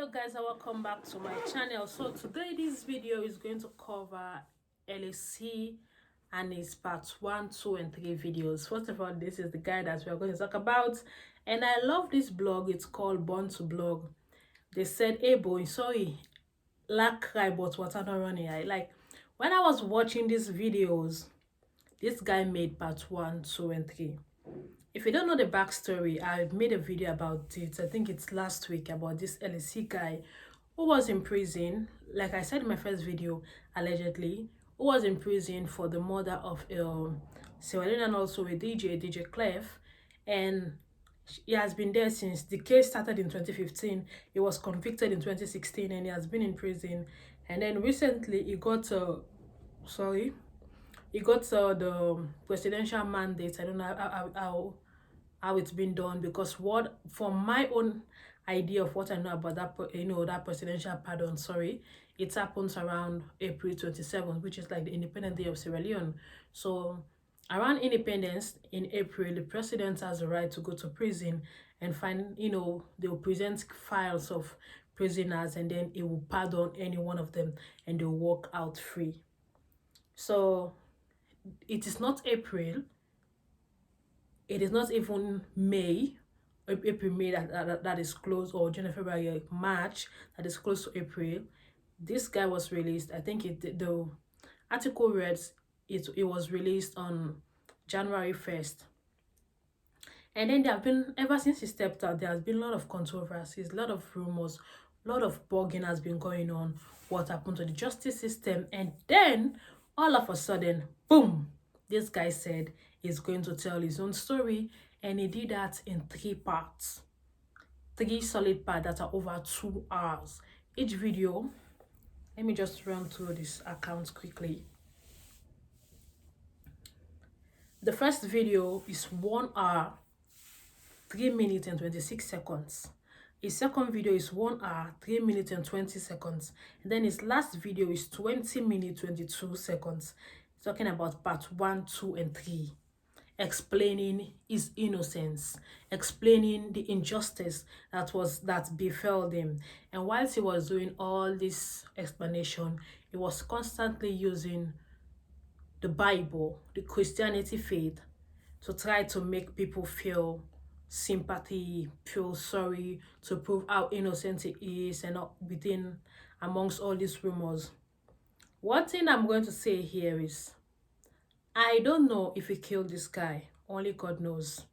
Hello guys, and welcome back to my channel. So today this video is going to cover LAC and its part 1, 2 and 3 videos. First of all, this is the guy that we are going to talk about, and I love this blog. It's called Born to Blog. They said, hey boy, sorry, LAC cry but water not running. I like when I was watching these videos, this guy made part 1, 2 and 3. If you don't know the backstory, I made a video about it. I think it's last week, about this LAC guy who was in prison. Like I said in my first video, allegedly, who was in prison for the murder of Sierra and also a DJ Clef. And he has been there since the case started in 2015. He was convicted in 2016 and he has been in prison. And then recently he got the presidential mandate. I don't know how it's been done, because what, from my own idea of what I know about that, that presidential pardon, it happens around April 27th, which is like the Independent Day of Sierra Leone. So around independence in April, the president has the right to go to prison and find, they'll present files of prisoners, and then it will pardon any one of them and they'll walk out free. So it is not April, it is not even May, April, May that is close, or January, February, March that is close to April. This guy was released. I think the article reads it was released on January 1st. And then there have been, ever since he stepped out, there has been a lot of controversies, a lot of rumors, a lot of bugging has been going on. What happened to the justice system? And then all of a sudden, boom, this guy said he's going to tell his own story, and he did that in 3 parts. 3 solid parts that are over 2 hours. Each video, let me just run through this account quickly. The first video is 1 hour, 3 minutes and 26 seconds. His second video is 1 hour, 3 minutes and 20 seconds. And then his last video is 20 minutes, 22 seconds. He's talking about part 1, 2, and 3. Explaining his innocence, explaining the injustice that befell him. And whilst he was doing all this explanation, he was constantly using the Bible, the Christianity faith, to try to make people feel sympathy, feel sorry, to prove how innocent he is, and within amongst all these rumors. One thing I'm going to say here is, I don't know if he killed this guy. Only God knows.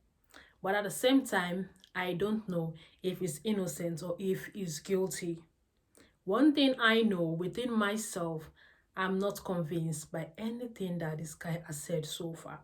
But at the same time, I don't know if he's innocent or if he's guilty. One thing I know within myself, I'm not convinced by anything that this guy has said so far.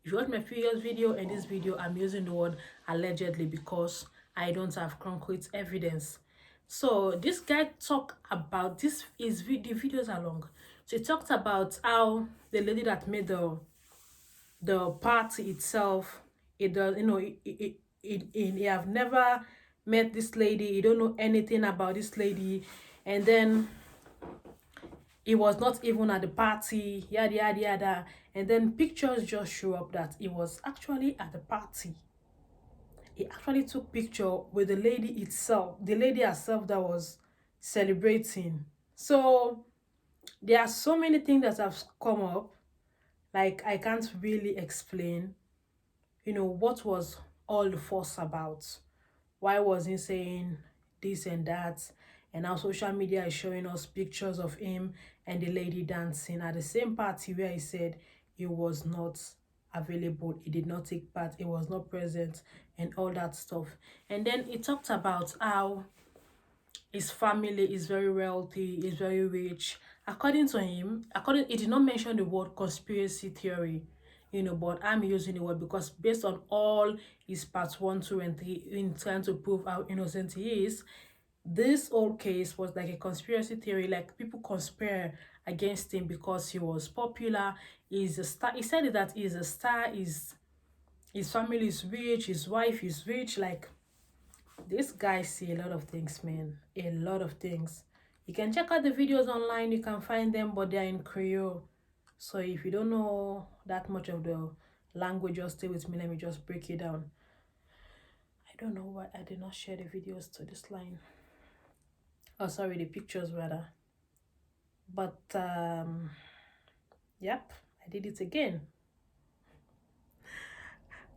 If you watch my previous video and this video, I'm using the word allegedly because I don't have concrete evidence. So this guy talked about this, the videos are long. So he talked about how the lady that made the party itself, it does, he have never met this lady, he don't know anything about this lady, and then he was not even at the party, yada yada yada. And then pictures just show up that he was actually at the party. He actually took picture with the lady itself, the lady herself that was celebrating. So there are so many things that have come up, like I can't really explain, what was all the fuss about. Why was he saying this and that? And now social media is showing us pictures of him and the lady dancing at the same party where he said he was not available, he did not take part, he was not present, and all that stuff. And then he talked about how his family is very wealthy, is very rich. According to him, he did not mention the word conspiracy theory, but I'm using the word because based on all his parts 1, 2, and 3 in trying to prove how innocent he is, this whole case was like a conspiracy theory, like people conspire against him because he was popular, he's a star. He said that he's a star, his family is rich, his wife is rich. Like, this guy see a lot of things, man, a lot of things. You can check out the videos online, you can find them, but they're in Creole. So if you don't know that much of the language, just stay with me, let me just break it down. I don't know why I did not share the videos to this line. Oh, sorry, the pictures rather. But yep, I did it again.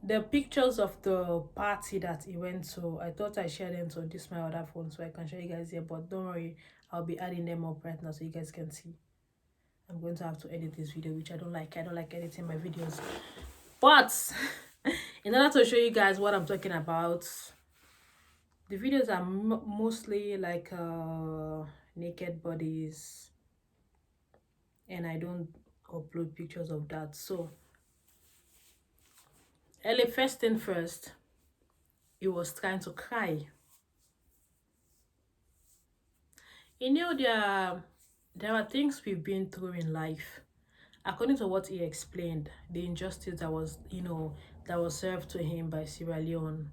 The pictures of the party that he went to, I thought I shared them to this my other phone so I can show you guys here, but don't worry, I'll be adding them up right now so you guys can see. I'm going to have to edit this video, which I don't like. I don't like editing my videos. But in order to show you guys what I'm talking about, the videos are mostly like naked bodies, and I don't upload pictures of that. So Ellie, first thing first, he was trying to cry. You know, there are things we've been through in life. According to what he explained, the injustice that was, that was served to him by Sierra Leone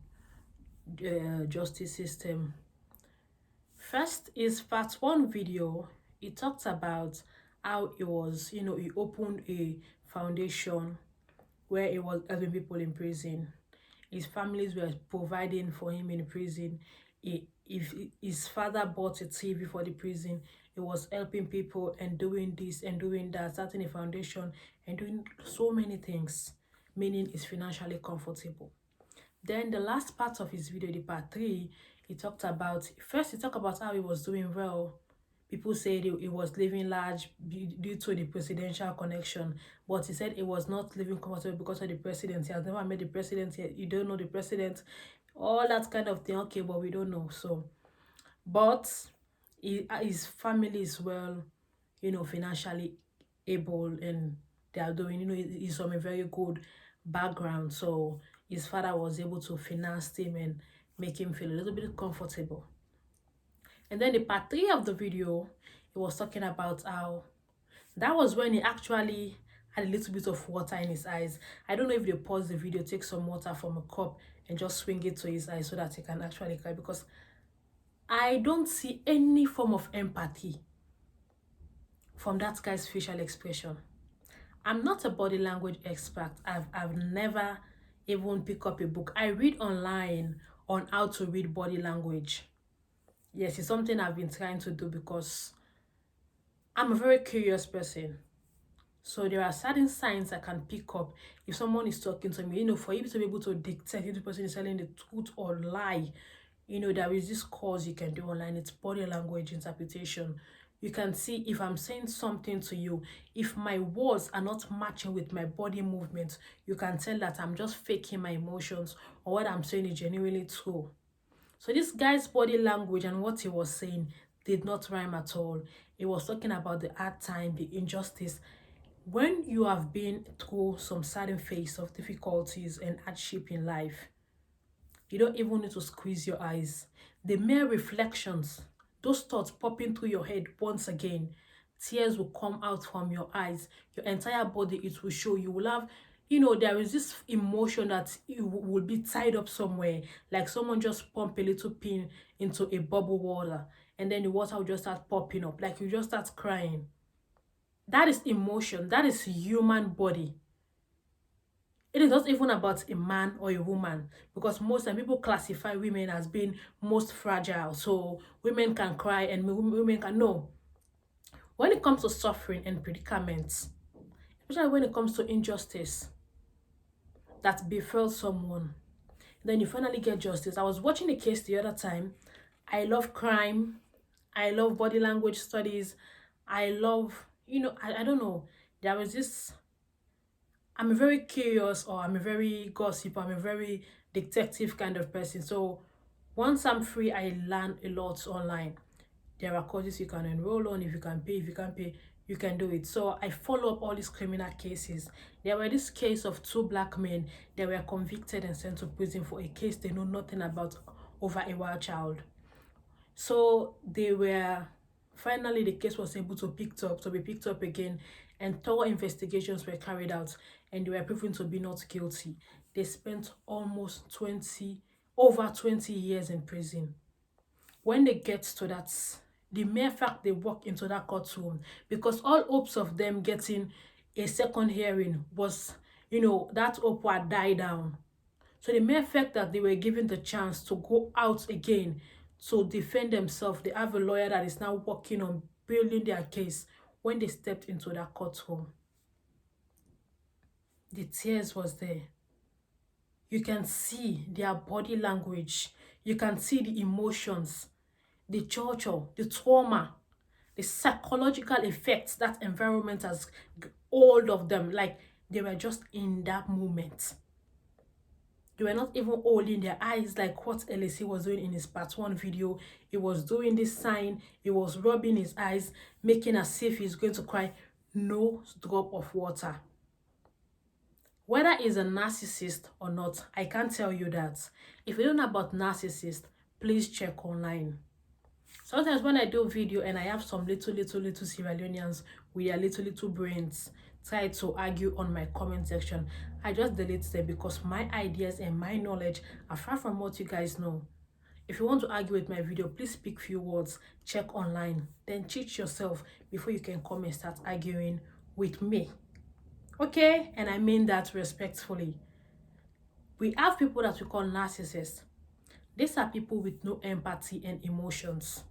justice system. First is part one video. He talked about how it was, he opened a foundation where it was helping people in prison. His families were providing for him in prison. If his father bought a TV for the prison, he was helping people and doing this and doing that, starting a foundation and doing so many things, meaning he's financially comfortable. Then the last part of his video, the part 3, he talked about, first he talked about how he was doing well. People said he was living large due to the presidential connection, but he said he was not living comfortable because of the president. He has never met the president yet. You don't know the president, all that kind of thing. Okay, but we don't know. So, but his family is well, financially able, and they are doing, he's from a very good background. So his father was able to finance him and make him feel a little bit comfortable. And then the part 3 of the video, he was talking about how that was when he actually had a little bit of water in his eyes. I don't know if they pause the video, take some water from a cup and just swing it to his eyes so that he can actually cry, because I don't see any form of empathy from that guy's facial expression. I'm not a body language expert. I've never even picked up a book. I read online on how to read body language. Yes, it's something I've been trying to do because I'm a very curious person. So there are certain signs I can pick up if someone is talking to me, for you to be able to detect if the person is telling the truth or lie. There is this course you can do online. It's body language interpretation. You can see if I'm saying something to you, if my words are not matching with my body movements, you can tell that I'm just faking my emotions or what I'm saying is genuinely true. So this guy's body language and what he was saying did not rhyme at all. He was talking about the hard time, the injustice. When you have been through some certain phase of difficulties and hardship in life, you don't even need to squeeze your eyes. The mere reflections, those thoughts popping through your head once again, tears will come out from your eyes. Your entire body, it will show. You will have, there is this emotion that you will be tied up somewhere, like someone just pump a little pin into a bubble water, and then the water will just start popping up, like you just start crying. That is emotion. That is human body. It is not even about a man or a woman, because most time people classify women as being most fragile. So women can cry and women can no. When it comes to suffering and predicaments, especially when it comes to injustice that befell someone, then you finally get justice. I was watching a case the other time. I love crime. I love body language studies. I love, I don't know. There was this, I'm a very curious, or I'm a very gossip, I'm a very detective kind of person. So once I'm free, I learn a lot online. There are courses you can enroll on. If you can pay, if you can't pay, you can do it. So I follow up all these criminal cases. There were this case of 2 black men. They were convicted and sent to prison for a case they know nothing about over a wild child. So they were, finally the case was able to be picked up again, and thorough investigations were carried out, and they were proven to be not guilty. They spent almost over 20 years in prison. When they get to that, the mere fact they walk into that courtroom, because all hopes of them getting a second hearing was, that hope had died down. So the mere fact that they were given the chance to go out again to defend themselves. They have a lawyer that is now working on building their case. When they stepped into that courtroom, the tears was there. You can see their body language. You can see the emotions, the torture, the trauma, the psychological effects that environment has hold of them. Like they were just in that moment. They were not even holding their eyes like what LAC was doing in his part 1 video. He was doing this sign. He was rubbing his eyes, making as if he's going to cry. No drop of water. Whether he's a narcissist or not, I can't tell you that. If you don't know about narcissist, please check online. Sometimes when I do video and I have some little Sierra Leoneans with their little brains try to argue on my comment section, I just delete them because my ideas and my knowledge are far from what you guys know. If you want to argue with my video, please speak few words, check online, then teach yourself before you can come and start arguing with me. Okay? And I mean that respectfully. We have people that we call narcissists. These are people with no empathy and emotions.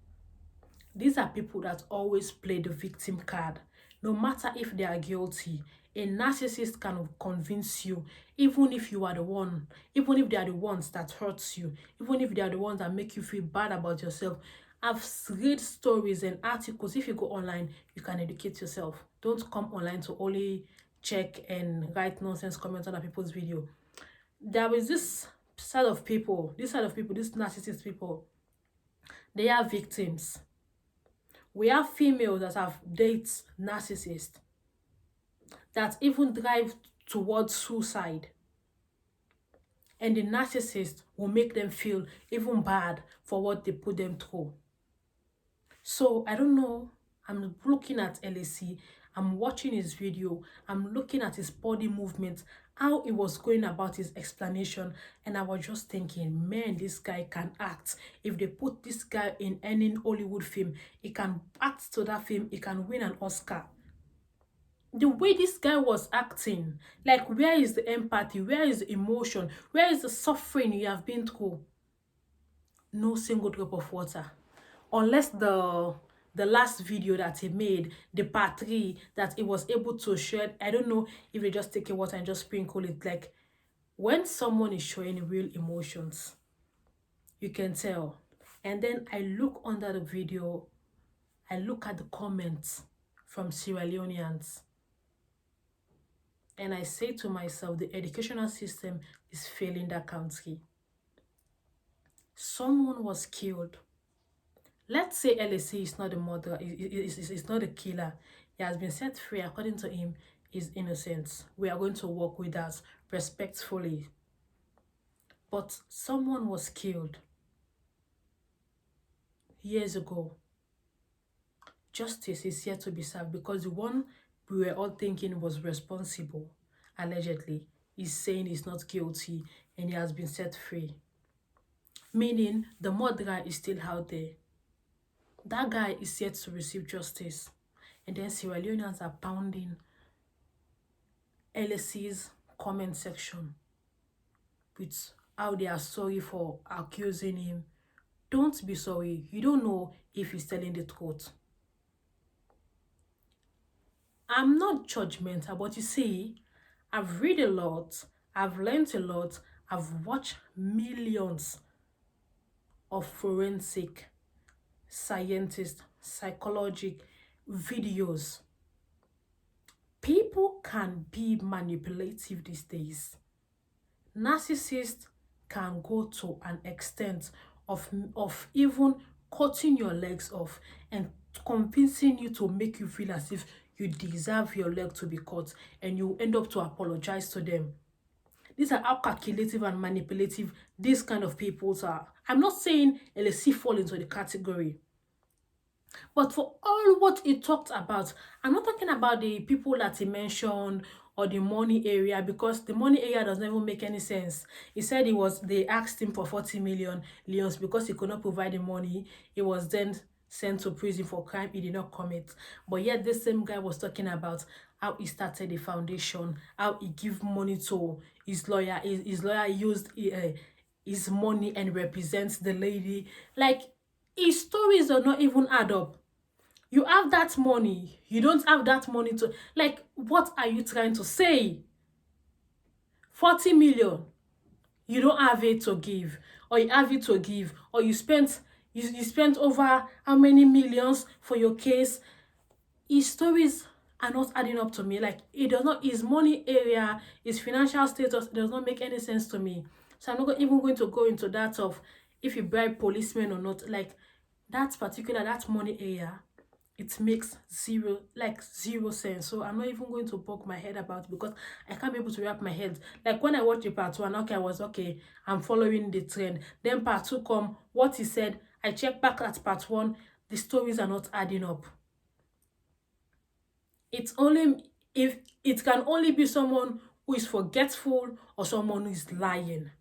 These are people that always play the victim card. No matter if they are guilty, a narcissist can convince you, even if you are the one, even if they are the ones that hurts you, even if they are the ones that make you feel bad about yourself. I've read stories and articles. If you go online, you can educate yourself. Don't come online to only check and write nonsense comments on other people's video. There is this side of people, these narcissist people, they are victims. We have females that have dates narcissists that even drive towards suicide. And the narcissist will make them feel even bad for what they put them through. So, I don't know. I'm looking at LAC. I'm watching his video. I'm looking at his body movement, how he was going about his explanation. And I was just thinking, man, this guy can act. If they put this guy in any Hollywood film, he can act to that film. He can win an Oscar. The way this guy was acting, like, where is the empathy? Where is the emotion? Where is the suffering you have been through? No single drop of water. Unless the last video that he made, the part 3, that he was able to share. I don't know if they just take a water and just sprinkle it. Like, when someone is showing real emotions, you can tell. And then I look under the video, I look at the comments from Sierra Leoneans, and I say to myself, the educational system is failing that country. Someone was killed. Let's say LAC is not the murderer, is not the killer. He has been set free. According to him, is innocent. We are going to work with that respectfully. But someone was killed years ago. Justice is yet to be served because the one we were all thinking was responsible, allegedly, is saying he's not guilty and he has been set free. Meaning the murderer is still out there. That guy is yet to receive justice. And then Sierra Leoneans are pounding LAC's comment section with how they are sorry for accusing him. Don't be sorry. You don't know if he's telling the truth. I'm not judgmental, but you see, I've read a lot, I've learned a lot, I've watched millions of forensic scientists, psychological videos. People can be manipulative these days. Narcissists can go to an extent of even cutting your legs off and convincing you to make you feel as if you deserve your leg to be cut, and you end up to apologize to them. These are how calculative and manipulative these kind of people are. I'm not saying LAC fall into the category. But for all what he talked about, I'm not talking about the people that he mentioned or the money area, because the money area doesn't even make any sense. He said they asked him for 40 million leons because he could not provide the money. He was then sent to prison for crime he did not commit. But yet this same guy was talking about how he started the foundation, how he gave money to his lawyer. His lawyer used his money and represents the lady. Like, His stories do not even add up. You have that money, you don't have that money to, like, what are you trying to say? 40 million, you don't have it to give, or you have it to give, or you spent over how many millions for your case. His stories are not adding up to me. Like, it does not, his money area, his financial status does not make any sense to me. So I'm not even going to go into that of if you bribe policemen or not. Like, that money area, it makes zero sense. So I'm not even going to bug my head about it, because I can't be able to wrap my head. Like, when I watched the part one, okay, I was okay, I'm following the trend. Then part two come, what he said, I check back at part one, the stories are not adding up. It's only, if it can only be someone who is forgetful or someone who is lying.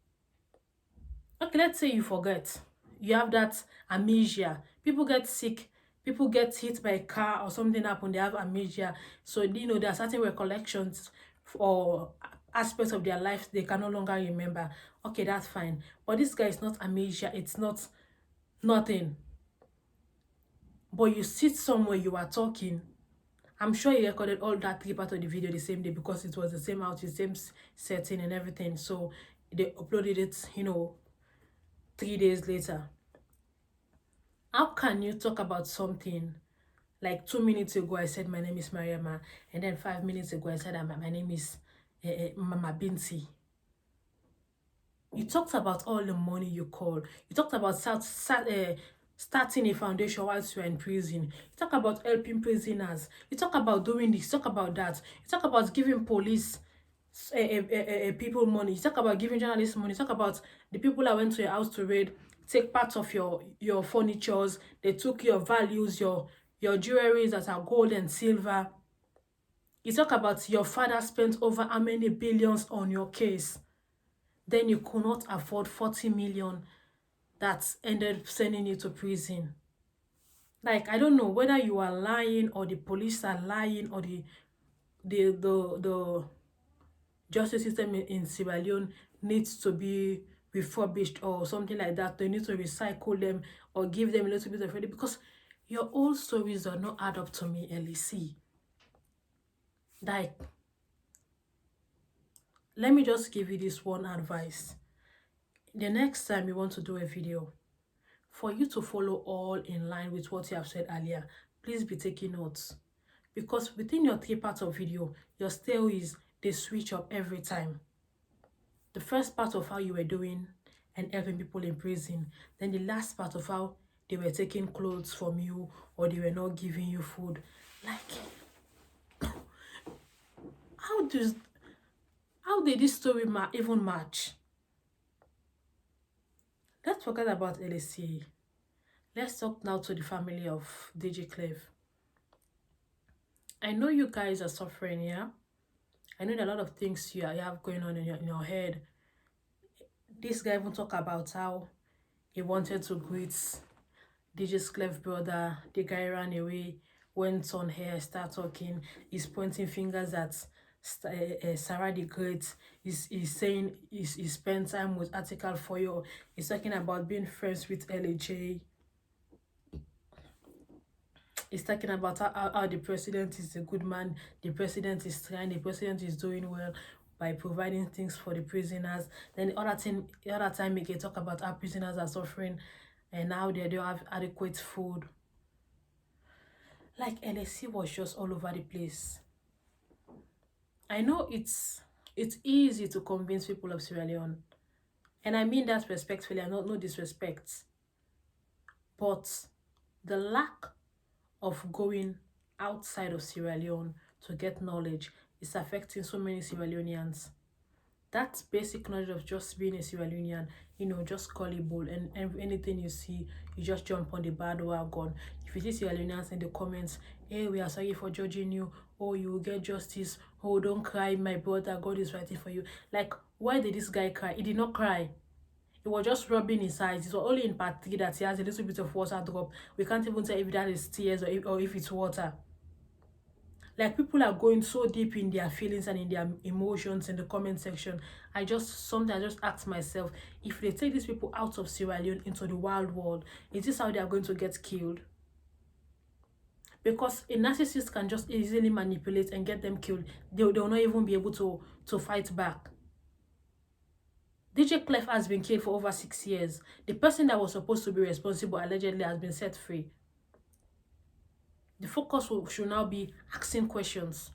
Okay, let's say you forget. You have that amnesia. People get sick, people get hit by a car or something happened, they have amnesia. So, there are certain recollections or aspects of their life they can no longer remember. Okay, that's fine. But this guy is not amnesia, it's not nothing. But you sit somewhere, you are talking. I'm sure he recorded all that 3 parts of the video the same day, because it was the same outfit, same setting and everything. So they uploaded it, 3 days later. How can you talk about something like 2 minutes ago I said my name is Mariama, and then 5 minutes ago I said my name is Mama Binti? You talked about all the money you call. You talked about starting a foundation whilst you are in prison. You talk about helping prisoners. You talk about doing this. You talk about that. You talk about giving police people money. You talk about giving journalists money. You talk about the people that went to your house to raid, take part of your furnitures. They took your values, your jewelries that are gold and silver. You talk about your father spent over how many billions on your case. Then you could not afford 40 million that ended up sending you to prison. Like, I don't know whether you are lying or the police are lying, or the justice system in Sierra Leone needs to be refurbished or something like that. They need to recycle them or give them a little bit of credit, because your old stories do not add up to me, LAC. Like, let me just give you this one advice. The next time you want to do a video, for you to follow all in line with what you have said earlier, please be taking notes. Because within your 3 parts of video, your stories, they switch up every time. The first part of how you were doing and helping people in prison, then the last part of how they were taking clothes from you or they were not giving you food. Like, how did this story even match? Let's forget about LAC. Let's talk now to the family of DJ Clef. I know you guys are suffering, yeah? I know there are a lot of things you have going on in your head. This guy even talk about how he wanted to greet DJ Clef brother. The guy ran away, went on here, start talking. He's pointing fingers at Sarah the Great. He's saying he spent time with Article for you. He's talking about being friends with LAJ. He's talking about how the president is a good man, the president is trying, the president is doing well by providing things for the prisoners. Then the other time he can talk about how prisoners are suffering and how they don't have adequate food. Like, LAC was just all over the place. I know it's easy to convince people of Sierra Leone, and I mean that respectfully, I no disrespect. But the lack of going outside of Sierra Leone to get knowledge is affecting so many Sierra Leoneans. That basic knowledge of just being a Sierra Leonean, just gullible, and anything you see, you just jump on the bandwagon. If you see Sierra Leoneans in the comments, hey, we are sorry for judging you, oh, you will get justice, oh, don't cry, my brother, God is fighting for you. Like, why did this guy cry? He did not cry. He was just rubbing his eyes. It was only in part 3 that he has a little bit of water drop. We can't even tell if that is tears or if it's water. Like, people are going so deep in their feelings and in their emotions in the comment section. I just ask myself, if they take these people out of Sierra Leone into the wild world, is this how they are going to get killed? Because a narcissist can just easily manipulate and get them killed. They'll not even be able to fight back. DJ Clef has been killed for over 6 years. The person that was supposed to be responsible allegedly has been set free. The focus should now be asking questions.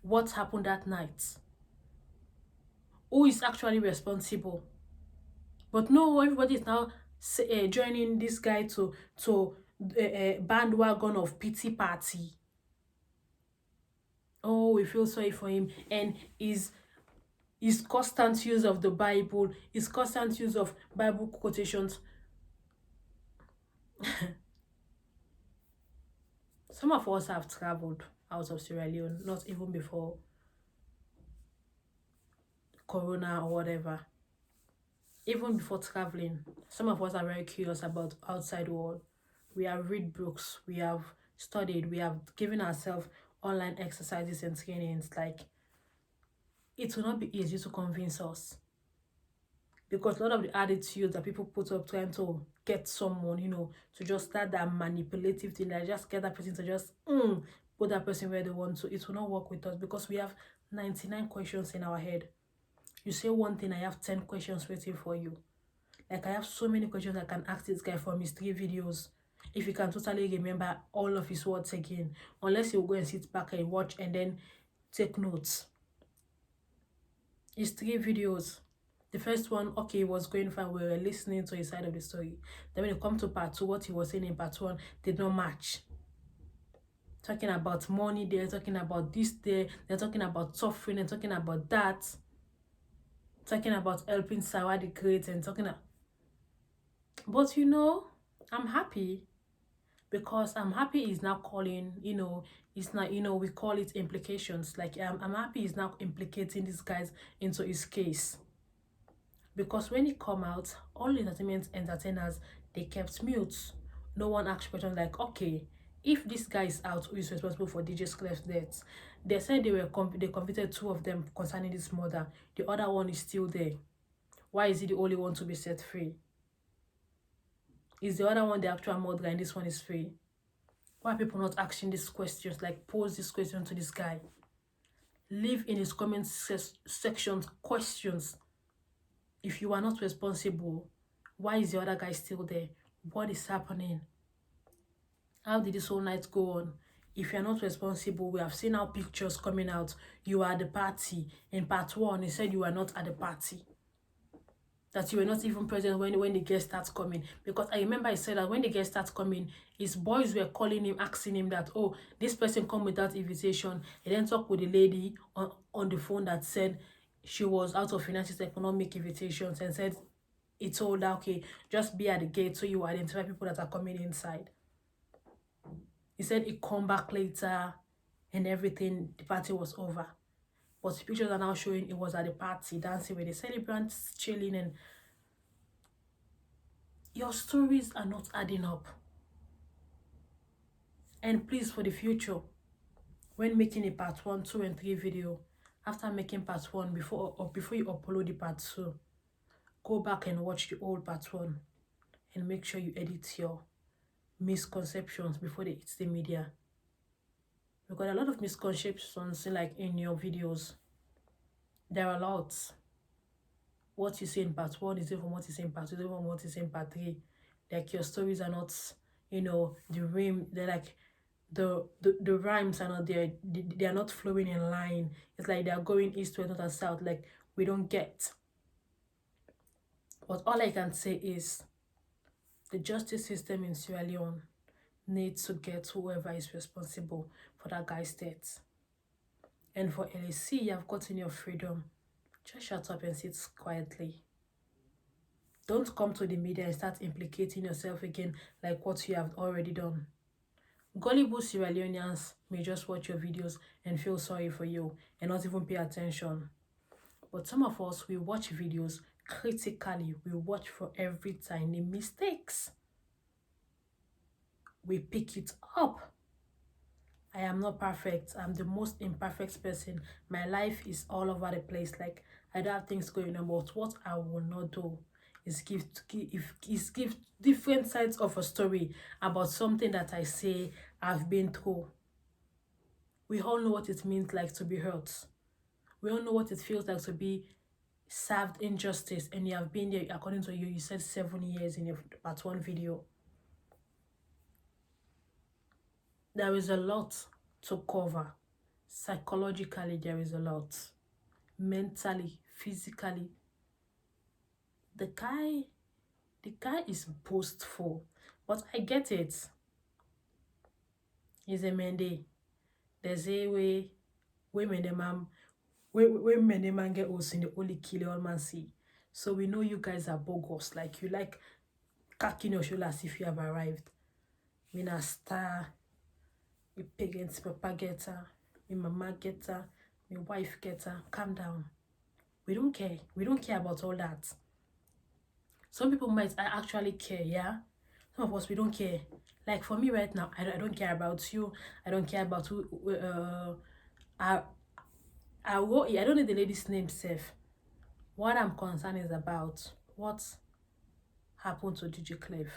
What happened that night? Who is actually responsible? But no, everybody is now joining this guy to bandwagon of pity party. Oh, we feel sorry for him. And his constant use of the Bible, his constant use of Bible quotations. Some of us have traveled out of Sierra Leone, not even before Corona or whatever. Even before traveling, some of us are very curious about outside world. We have read books, we have studied, we have given ourselves online exercises and trainings. Like, it will not be easy to convince us, because a lot of the attitudes that people put up trying to get someone, to just start that manipulative thing, like just get that person to just put that person where they want to, it will not work with us, because we have 99 questions in our head. You say one thing, I have 10 questions waiting for you. Like, I have so many questions I can ask this guy from his 3 videos. If he can totally remember all of his words again, unless he'll go and sit back and watch and then take notes. His 3 videos. The first one, okay, was going fine. We were listening to his side of the story. Then when it come to part 2, what he was saying in part 1 did not match. Talking about money, they're talking about this there, they're talking about suffering, they're talking about that. Talking about helping Sarah the Great and talking about... But I'm happy, because I'm happy he's now calling, it's not, we call it implications. Like, I'm happy he's now implicating these guys into his case. Because when he come out, all entertainers, they kept mute. No one asked questions like, okay, if this guy is out, who is responsible for DJ Clef's death? They said they convicted 2 of them concerning this murder. The other one is still there. Why is he the only one to be set free? Is the other one the actual murderer and this one is free? Why are people not asking these questions? Like, pose this question to this guy. Leave in his comment section questions. If you are not responsible, why is the other guy still there? What is happening? How did this whole night go on? If you're not responsible, we have seen our pictures coming out. You are at the party. In part 1, he said you were not at the party. That you were not even present when the guests start coming. Because I remember he said that when the guests start coming, his boys were calling him, asking him that, oh, this person come without invitation. He then talked with the lady on the phone that said she was out of finances, economic invitations, and said he told her, okay, just be at the gate so you identify people that are coming inside. He said he'd come back later and everything, the party was over. But the pictures are now showing it was at the party, dancing with the celebrants, chilling, and your stories are not adding up. And please, for the future, when making a part 1, 2, and 3 video, after making part 1, before you upload the part 2, go back and watch the old part 1 and make sure you edit your misconceptions before they hit the media. Because a lot of misconceptions, like in your videos, there are lots. What you say in part 1 is different from what you say in part 2, different from what you say in part 3. Like, your stories are not, the rhyme, they're like, the rhymes are not there, they are not flowing in line. It's like they are going east, west, north, and south. Like, we don't get. But all I can say is the justice system in Sierra Leone needs to get whoever is responsible for that guy's death. And for LAC, you have gotten your freedom. Just shut up and sit quietly. Don't come to the media and start implicating yourself again like what you have already done. Gullible Sierra Leoneans may just watch your videos and feel sorry for you and not even pay attention. But some of us, we watch videos critically. We watch for every tiny mistakes. We pick it up. I am not perfect. I'm the most imperfect person. My life is all over the place. Like, I don't have things going on, but what I will not do is give different sides of a story about something that I say I've been through. We all know what it means like to be hurt. We all know what it feels like to be served injustice, and you have been there. According to you, you said 7 years in your part 1 video. There is a lot to cover. Psychologically, there is a lot. Mentally, physically. The guy is boastful, but I get it. He's a Mende. There's a way women the man get us in the only kill all man see. So we know you guys are bogus. Like, you like cacking your shoulders if you have arrived. Me na star. My parents, papa get her. My mama get her. My wife get her. Calm down. We don't care. We don't care about all that. Some people might actually care, yeah? Some of us, we don't care. Like, for me right now, I don't care about you. I don't care about who, I don't know the lady's name, Seth. What I'm concerned is about what happened to DJ Clef.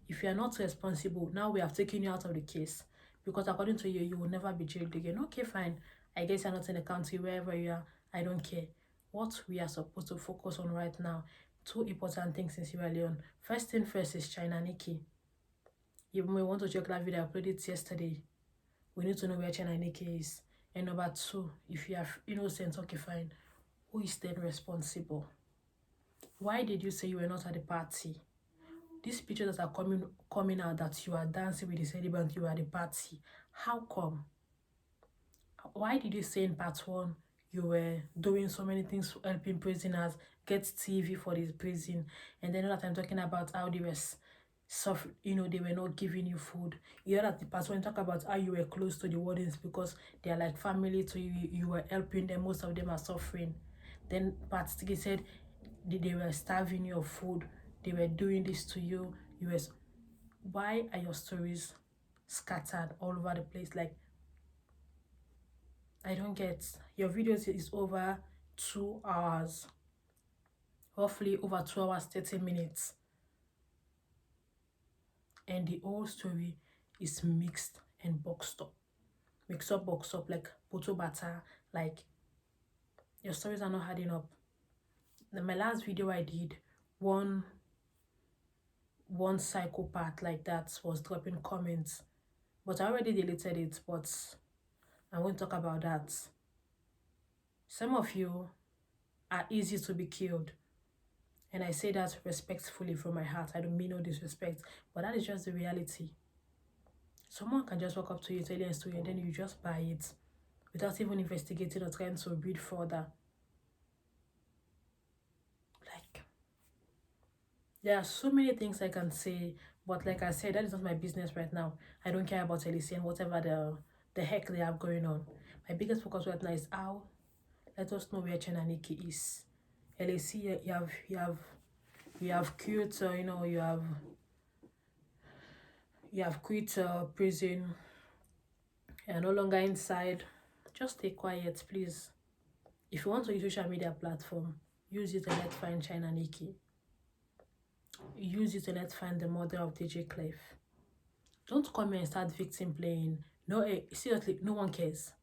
If you are not responsible, now we have taken you out of the case. Because according to you, you will never be jailed again. Okay, fine. I guess you're not in the country, wherever you are. I don't care. What we are supposed to focus on right now, 2 important things in Sierra Leone. First thing first is China Nikki. Even we want to check that video, I uploaded it yesterday. We need to know where China Nikki is. And number 2, if you are innocent, okay, fine. Who is then responsible? Why did you say you were not at the party? These pictures that are coming out that you are dancing with the celebrant, you are at the party. How come? Why did you say in part 1 you were doing so many things helping prisoners get TV for this prison, and then another time talking about how they were suffering, they were not giving you food. You know that the part 1 talk about how you were close to the wardens because they are like family to you. You were helping them. Most of them are suffering. Then part 3 said they were starving you of food. They were doing this to you. Why are your stories scattered all over the place? Like, I don't get. Your videos is over 2 hours. Roughly over 2 hours, 30 minutes. And the whole story is mixed and boxed up. Boxed up, like poto bata. Like, your stories are not adding up. My last video I did, one psychopath like that was dropping comments. But I already deleted it, but I won't talk about that. Some of you are easy to be killed. And I say that respectfully from my heart. I don't mean no disrespect, but that is just the reality. Someone can just walk up to you, tell you a story, and then you just buy it without even investigating or trying to read further. Like, there are so many things I can say, but like I said, that is not my business right now. I don't care about LAC and whatever the heck they have going on. My biggest focus right now is how let us know where China Nikki is. LAC, you have quit, you have quit prison. You're no longer inside. Just stay quiet, please. If you want to use social media platform, use it and let's find China Nikki. Use it and let's find the mother of DJ Clef. Don't come here and start victim playing. No, seriously, no one cares.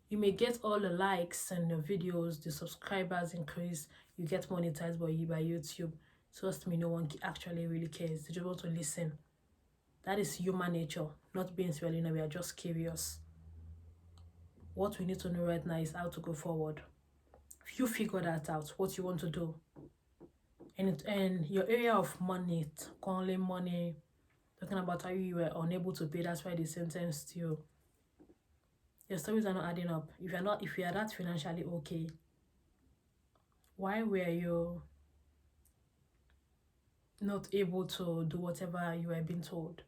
You may get all the likes and the videos, the subscribers increase, you get monetized by YouTube. Trust me, no one actually really cares. They just want to listen. That is human nature, not being Sierra. We are just curious. What we need to know right now is how to go forward. If you figure that out, what you want to do, and your area of money, calling money, talking about how you were unable to pay, that's why they sentenced you. Your stories are not adding up. If you are that financially okay, why were you not able to do whatever you were being told?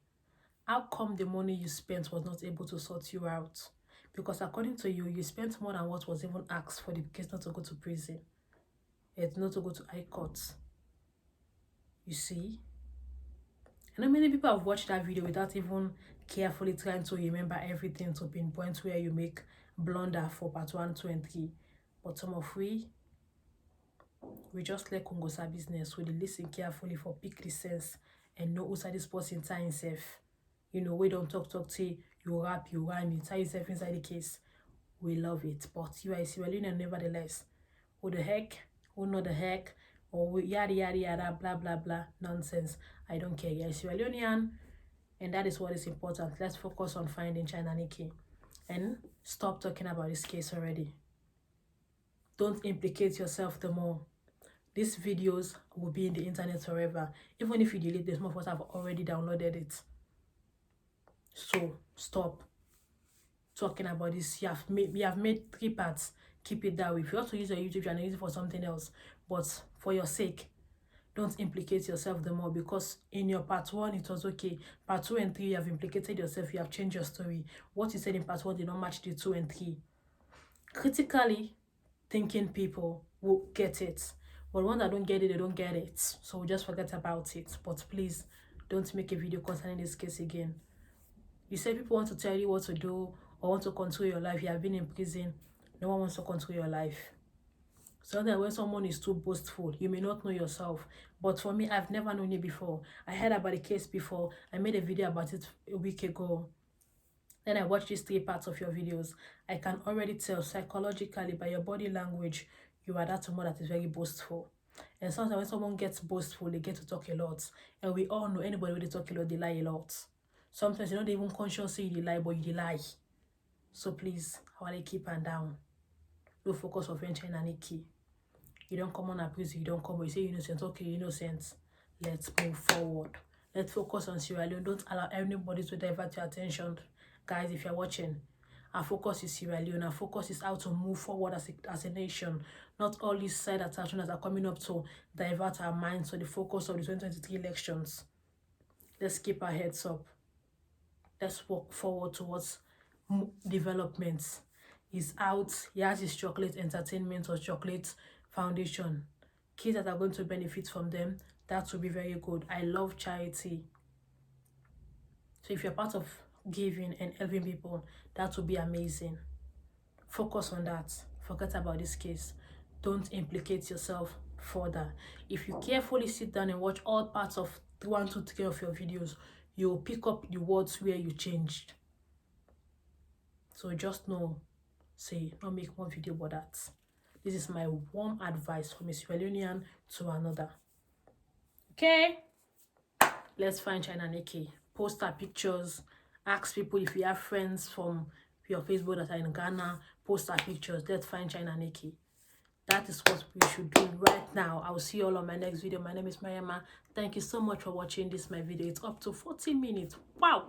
How come the money you spent was not able to sort you out? Because according to you, you spent more than what was even asked for the case not to go to prison. It's not to go to high court. You see? I know many people have watched that video without even carefully trying to remember everything to pinpoint where you make blunder for part 1, 2, and 3. But some of we just let Congosa business, we listen carefully for pick the sense and know who's this person time himself. You know, we don't talk say you rap, you rhyme, you tie yourself inside the case. We love it. But you are Sierra Leonean nevertheless. Who the heck? Who know the heck? Or yada yada yada blah blah blah nonsense. I don't care. You're Sierra Leonean, and that is what is important. Let's focus on finding China Nikki and stop talking about this case already. Don't implicate yourself the more. These videos will be in the internet forever. Even if you delete this, most of us have already downloaded it. So stop talking about this. You have made 3 parts. Keep it that way. If you want to use your YouTube channel, use it for something else. But for your sake, don't implicate yourself the more, because in your part 1 it was okay. Part 2 and 3 you have implicated yourself. You have changed your story. What you said in part 1 did not match the 2 and 3. Critically thinking people will get it. But ones that don't get it, they don't get it. So we just forget about it. But please, don't make a video concerning this case again. You say people want to tell you what to do or want to control your life. You have been in prison. No one wants to control your life. So that when someone is too boastful, you may not know yourself. But for me, I've never known you before. I heard about the case before. I made a video about it a week ago. Then I watched these 3 parts of your videos. I can already tell psychologically by your body language, you are that someone that is very boastful. And sometimes when someone gets boastful, they get to talk a lot. And we all know anybody when they talk a lot, they lie a lot. Sometimes you're not even conscious say you lie, but you lie. So please, I want to keep and down. No focus on French and Nikki. You don't come on a prison, you don't come, but you say you're innocent. Okay, you're innocent. Let's move forward. Let's focus on Sierra Leone. Don't allow anybody to divert your attention. Guys, if you're watching, our focus is Sierra Leone. Our focus is how to move forward as a nation. Not all these side attachments that are coming up to divert our minds to the focus of the 2023 elections. Let's keep our heads up. Let's walk forward towards developments. He's out. He has his chocolate entertainment or chocolate foundation. Kids that are going to benefit from them, that will be very good. I love charity. So if you're part of giving and helping people, that will be amazing. Focus on that. Forget about this case. Don't implicate yourself further. If you carefully sit down and watch all parts of 1, 2, 3 of your videos, you will pick up the words where you changed. So just know, say, don't make one video about that. This is my warm advice from a Sierra Leonean to another. Okay? Let's find China Nikki. Post our pictures. Ask people if you have friends from your Facebook that are in Ghana. Post our pictures. Let's find China Nikki. That is what we should do right now. I will see you all on my next video. My name is Mariama. Thank you so much for watching this my video. It's up to 40 minutes. Wow.